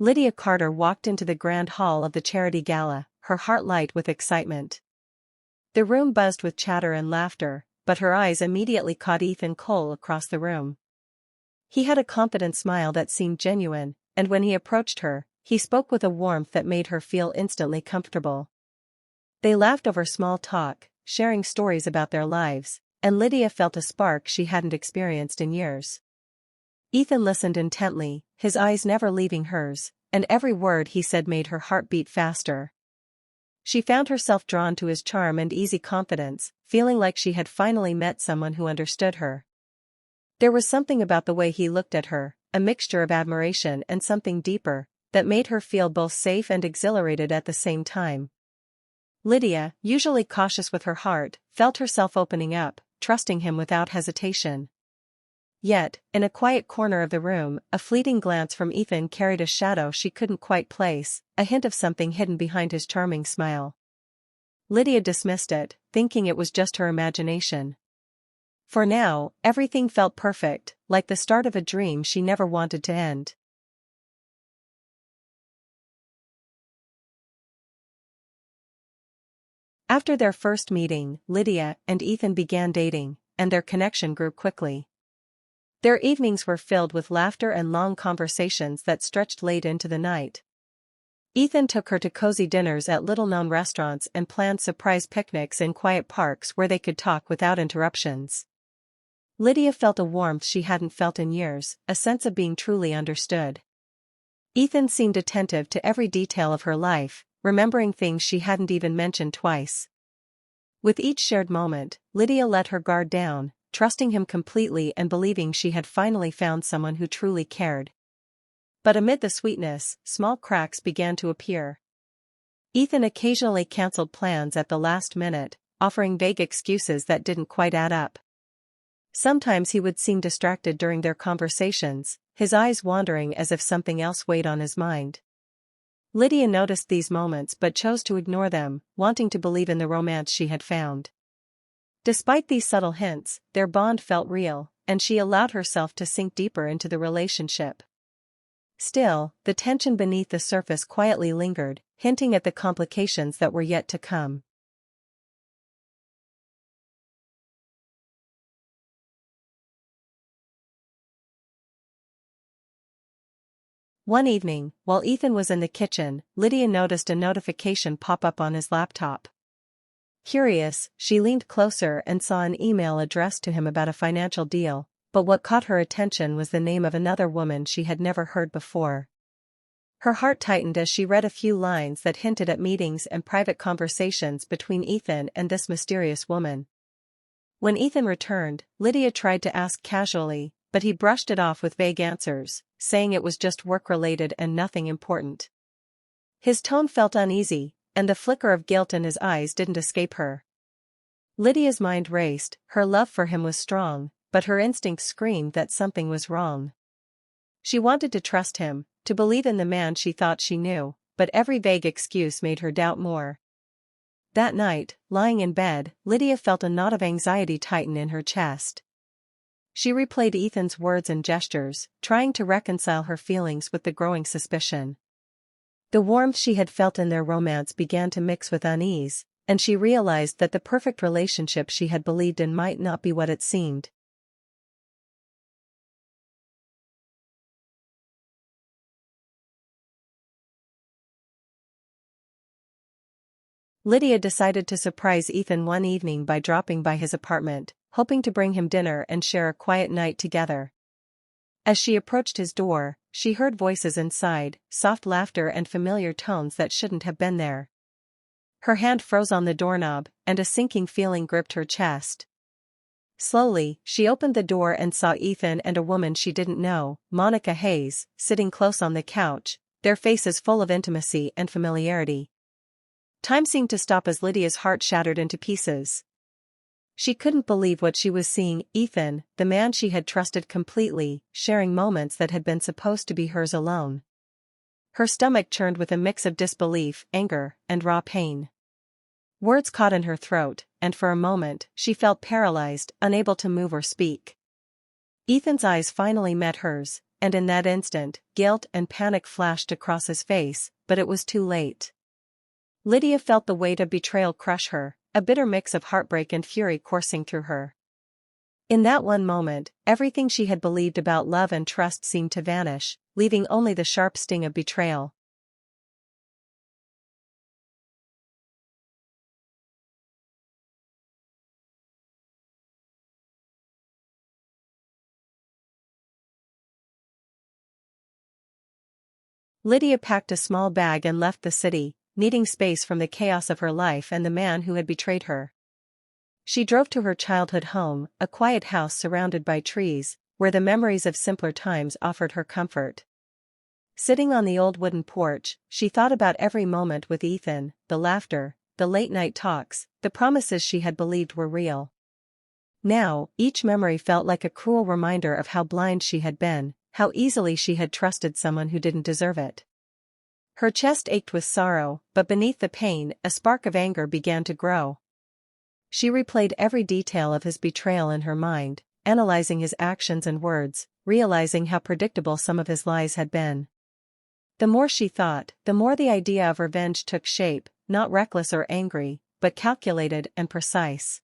Lydia Carter walked into the grand hall of the charity gala, her heart light with excitement. The room buzzed with chatter and laughter, but her eyes immediately caught Ethan Cole across the room. He had a confident smile that seemed genuine, and when he approached her, he spoke with a warmth that made her feel instantly comfortable. They laughed over small talk, sharing stories about their lives, and Lydia felt a spark she hadn't experienced in years. Ethan listened intently, his eyes never leaving hers, and every word he said made her heart beat faster. She found herself drawn to his charm and easy confidence, feeling like she had finally met someone who understood her. There was something about the way he looked at her, a mixture of admiration and something deeper, that made her feel both safe and exhilarated at the same time. Lydia, usually cautious with her heart, felt herself opening up, trusting him without hesitation. Yet, in a quiet corner of the room, a fleeting glance from Ethan carried a shadow she couldn't quite place, a hint of something hidden behind his charming smile. Lydia dismissed it, thinking it was just her imagination. For now, everything felt perfect, like the start of a dream she never wanted to end. After their first meeting, Lydia and Ethan began dating, and their connection grew quickly. Their evenings were filled with laughter and long conversations that stretched late into the night. Ethan took her to cozy dinners at little-known restaurants and planned surprise picnics in quiet parks where they could talk without interruptions. Lydia felt a warmth she hadn't felt in years, a sense of being truly understood. Ethan seemed attentive to every detail of her life, remembering things she hadn't even mentioned twice. With each shared moment, Lydia let her guard down, trusting him completely and believing she had finally found someone who truly cared. But amid the sweetness, small cracks began to appear. Ethan occasionally canceled plans at the last minute, offering vague excuses that didn't quite add up. Sometimes he would seem distracted during their conversations, his eyes wandering as if something else weighed on his mind. Lydia noticed these moments but chose to ignore them, wanting to believe in the romance she had found. Despite these subtle hints, their bond felt real, and she allowed herself to sink deeper into the relationship. Still, the tension beneath the surface quietly lingered, hinting at the complications that were yet to come. One evening, while Ethan was in the kitchen, Lydia noticed a notification pop up on his laptop. Curious, she leaned closer and saw an email addressed to him about a financial deal, but what caught her attention was the name of another woman she had never heard before. Her heart tightened as she read a few lines that hinted at meetings and private conversations between Ethan and this mysterious woman. When Ethan returned, Lydia tried to ask casually, but he brushed it off with vague answers, saying it was just work-related and nothing important. His tone felt uneasy, and the flicker of guilt in his eyes didn't escape her. Lydia's mind raced, her love for him was strong, but her instinct screamed that something was wrong. She wanted to trust him, to believe in the man she thought she knew, but every vague excuse made her doubt more. That night, lying in bed, Lydia felt a knot of anxiety tighten in her chest. She replayed Ethan's words and gestures, trying to reconcile her feelings with the growing suspicion. The warmth she had felt in their romance began to mix with unease, and she realized that the perfect relationship she had believed in might not be what it seemed. Lydia decided to surprise Ethan one evening by dropping by his apartment, hoping to bring him dinner and share a quiet night together. As she approached his door, she heard voices inside, soft laughter and familiar tones that shouldn't have been there. Her hand froze on the doorknob, and a sinking feeling gripped her chest. Slowly, she opened the door and saw Ethan and a woman she didn't know, Monica Hayes, sitting close on the couch, their faces full of intimacy and familiarity. Time seemed to stop as Lydia's heart shattered into pieces. She couldn't believe what she was seeing, Ethan, the man she had trusted completely, sharing moments that had been supposed to be hers alone. Her stomach churned with a mix of disbelief, anger, and raw pain. Words caught in her throat, and for a moment, she felt paralyzed, unable to move or speak. Ethan's eyes finally met hers, and in that instant, guilt and panic flashed across his face, but it was too late. Lydia felt the weight of betrayal crush her, a bitter mix of heartbreak and fury coursing through her. In that one moment, everything she had believed about love and trust seemed to vanish, leaving only the sharp sting of betrayal. Lydia packed a small bag and left the city, needing space from the chaos of her life and the man who had betrayed her. She drove to her childhood home, a quiet house surrounded by trees, where the memories of simpler times offered her comfort. Sitting on the old wooden porch, she thought about every moment with Ethan, the laughter, the late-night talks, the promises she had believed were real. Now, each memory felt like a cruel reminder of how blind she had been, how easily she had trusted someone who didn't deserve it. Her chest ached with sorrow, but beneath the pain, a spark of anger began to grow. She replayed every detail of his betrayal in her mind, analyzing his actions and words, realizing how predictable some of his lies had been. The more she thought, the more the idea of revenge took shape, not reckless or angry, but calculated and precise.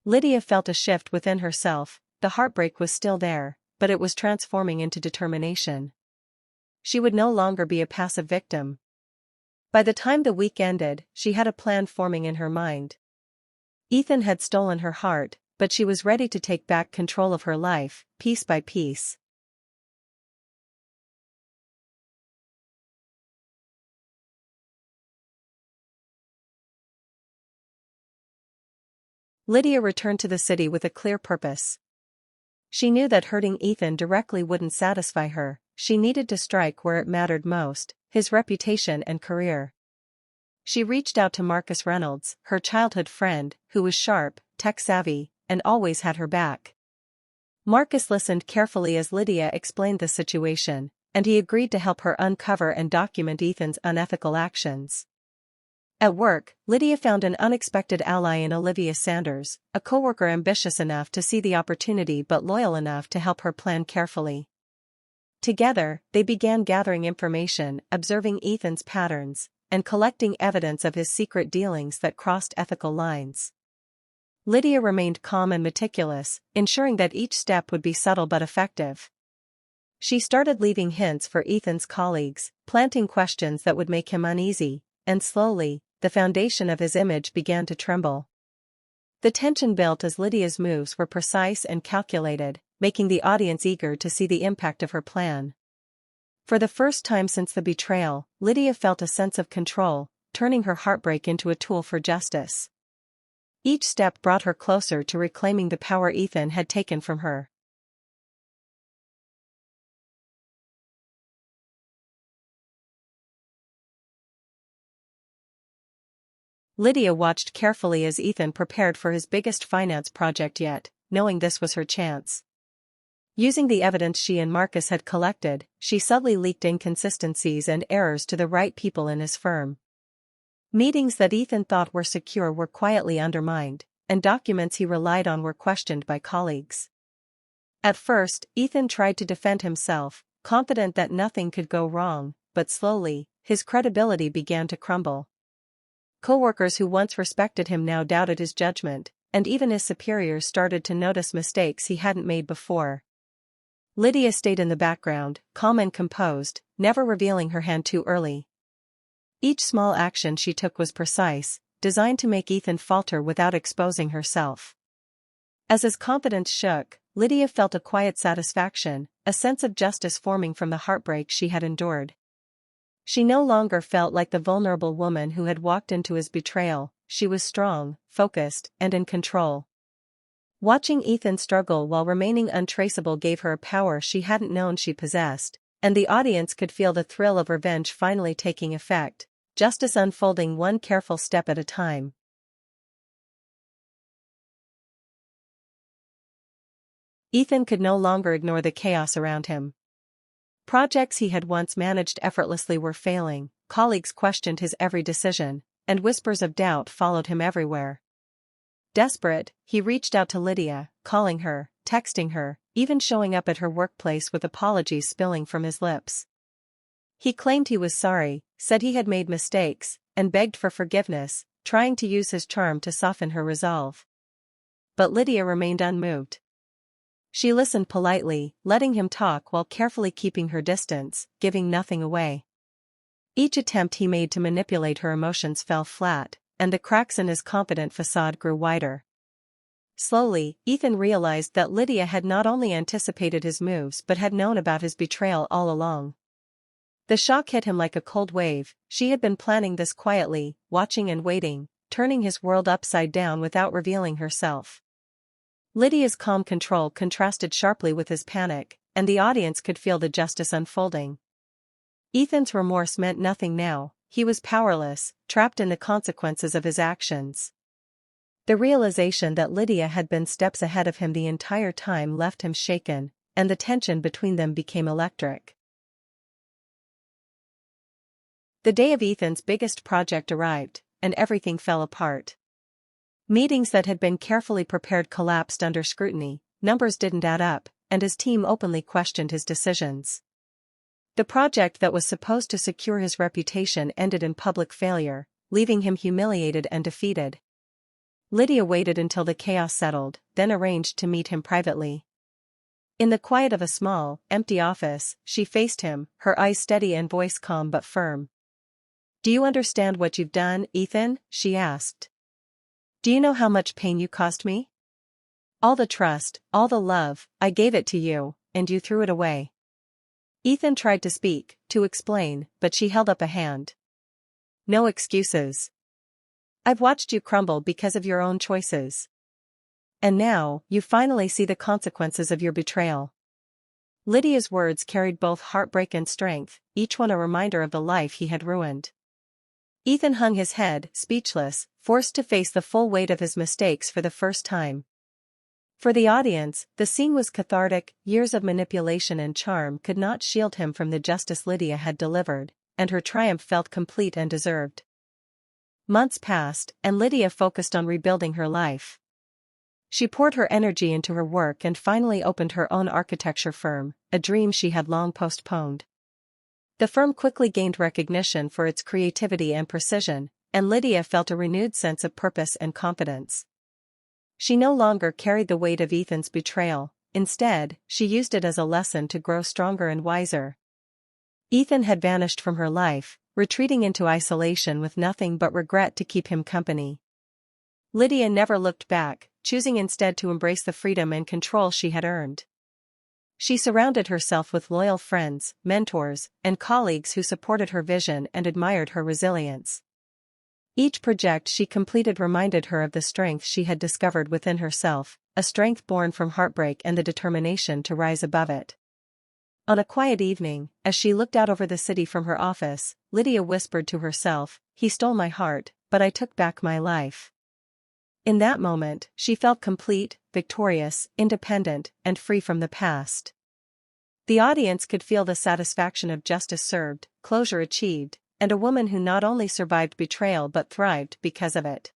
Lydia felt a shift within herself. The heartbreak was still there, but it was transforming into determination. She would no longer be a passive victim. By the time the week ended, she had a plan forming in her mind. Ethan had stolen her heart, but she was ready to take back control of her life, piece by piece. Lydia returned to the city with a clear purpose. She knew that hurting Ethan directly wouldn't satisfy her. She needed to strike where it mattered most, his reputation and career. She reached out to Marcus Reynolds, her childhood friend, who was sharp, tech-savvy, and always had her back. Marcus listened carefully as Lydia explained the situation, and he agreed to help her uncover and document Ethan's unethical actions. At work, Lydia found an unexpected ally in Olivia Sanders, a coworker ambitious enough to see the opportunity but loyal enough to help her plan carefully. Together, they began gathering information, observing Ethan's patterns, and collecting evidence of his secret dealings that crossed ethical lines. Lydia remained calm and meticulous, ensuring that each step would be subtle but effective. She started leaving hints for Ethan's colleagues, planting questions that would make him uneasy, and slowly, the foundation of his image began to tremble. The tension built as Lydia's moves were precise and calculated, making the audience eager to see the impact of her plan. For the first time since the betrayal, Lydia felt a sense of control, turning her heartbreak into a tool for justice. Each step brought her closer to reclaiming the power Ethan had taken from her. Lydia watched carefully as Ethan prepared for his biggest finance project yet, knowing this was her chance. Using the evidence she and Marcus had collected, she subtly leaked inconsistencies and errors to the right people in his firm. Meetings that Ethan thought were secure were quietly undermined, and documents he relied on were questioned by colleagues. At first, Ethan tried to defend himself, confident that nothing could go wrong, but slowly, his credibility began to crumble. Coworkers who once respected him now doubted his judgment, and even his superiors started to notice mistakes he hadn't made before. Lydia stayed in the background, calm and composed, never revealing her hand too early. Each small action she took was precise, designed to make Ethan falter without exposing herself. As his confidence shook, Lydia felt a quiet satisfaction, a sense of justice forming from the heartbreak she had endured. She no longer felt like the vulnerable woman who had walked into his betrayal. She was strong, focused, and in control. Watching Ethan struggle while remaining untraceable gave her a power she hadn't known she possessed, and the audience could feel the thrill of revenge finally taking effect, justice unfolding one careful step at a time. Ethan could no longer ignore the chaos around him. Projects he had once managed effortlessly were failing, colleagues questioned his every decision, and whispers of doubt followed him everywhere. Desperate, he reached out to Lydia, calling her, texting her, even showing up at her workplace with apologies spilling from his lips. He claimed he was sorry, said he had made mistakes, and begged for forgiveness, trying to use his charm to soften her resolve. But Lydia remained unmoved. She listened politely, letting him talk while carefully keeping her distance, giving nothing away. Each attempt he made to manipulate her emotions fell flat, and the cracks in his confident facade grew wider. Slowly, Ethan realized that Lydia had not only anticipated his moves but had known about his betrayal all along. The shock hit him like a cold wave. She had been planning this quietly, watching and waiting, turning his world upside down without revealing herself. Lydia's calm control contrasted sharply with his panic, and the audience could feel the justice unfolding. Ethan's remorse meant nothing now. He was powerless, trapped in the consequences of his actions. The realization that Lydia had been steps ahead of him the entire time left him shaken, and the tension between them became electric. The day of Ethan's biggest project arrived, and everything fell apart. Meetings that had been carefully prepared collapsed under scrutiny, numbers didn't add up, and his team openly questioned his decisions. The project that was supposed to secure his reputation ended in public failure, leaving him humiliated and defeated. Lydia waited until the chaos settled, then arranged to meet him privately. In the quiet of a small, empty office, she faced him, her eyes steady and voice calm but firm. "Do you understand what you've done, Ethan?" she asked. "Do you know how much pain you cost me? All the trust, all the love, I gave it to you, and you threw it away." Ethan tried to speak, to explain, but she held up a hand. "No excuses. I've watched you crumble because of your own choices. And now, you finally see the consequences of your betrayal." Lydia's words carried both heartbreak and strength, each one a reminder of the life he had ruined. Ethan hung his head, speechless, forced to face the full weight of his mistakes for the first time. For the audience, the scene was cathartic. Years of manipulation and charm could not shield him from the justice Lydia had delivered, and her triumph felt complete and deserved. Months passed, and Lydia focused on rebuilding her life. She poured her energy into her work and finally opened her own architecture firm, a dream she had long postponed. The firm quickly gained recognition for its creativity and precision, and Lydia felt a renewed sense of purpose and confidence. She no longer carried the weight of Ethan's betrayal. Instead, she used it as a lesson to grow stronger and wiser. Ethan had vanished from her life, retreating into isolation with nothing but regret to keep him company. Lydia never looked back, choosing instead to embrace the freedom and control she had earned. She surrounded herself with loyal friends, mentors, and colleagues who supported her vision and admired her resilience. Each project she completed reminded her of the strength she had discovered within herself, a strength born from heartbreak and the determination to rise above it. On a quiet evening, as she looked out over the city from her office, Lydia whispered to herself, "He stole my heart, but I took back my life." In that moment, she felt complete, victorious, independent, and free from the past. The audience could feel the satisfaction of justice served, closure achieved, and a woman who not only survived betrayal but thrived because of it.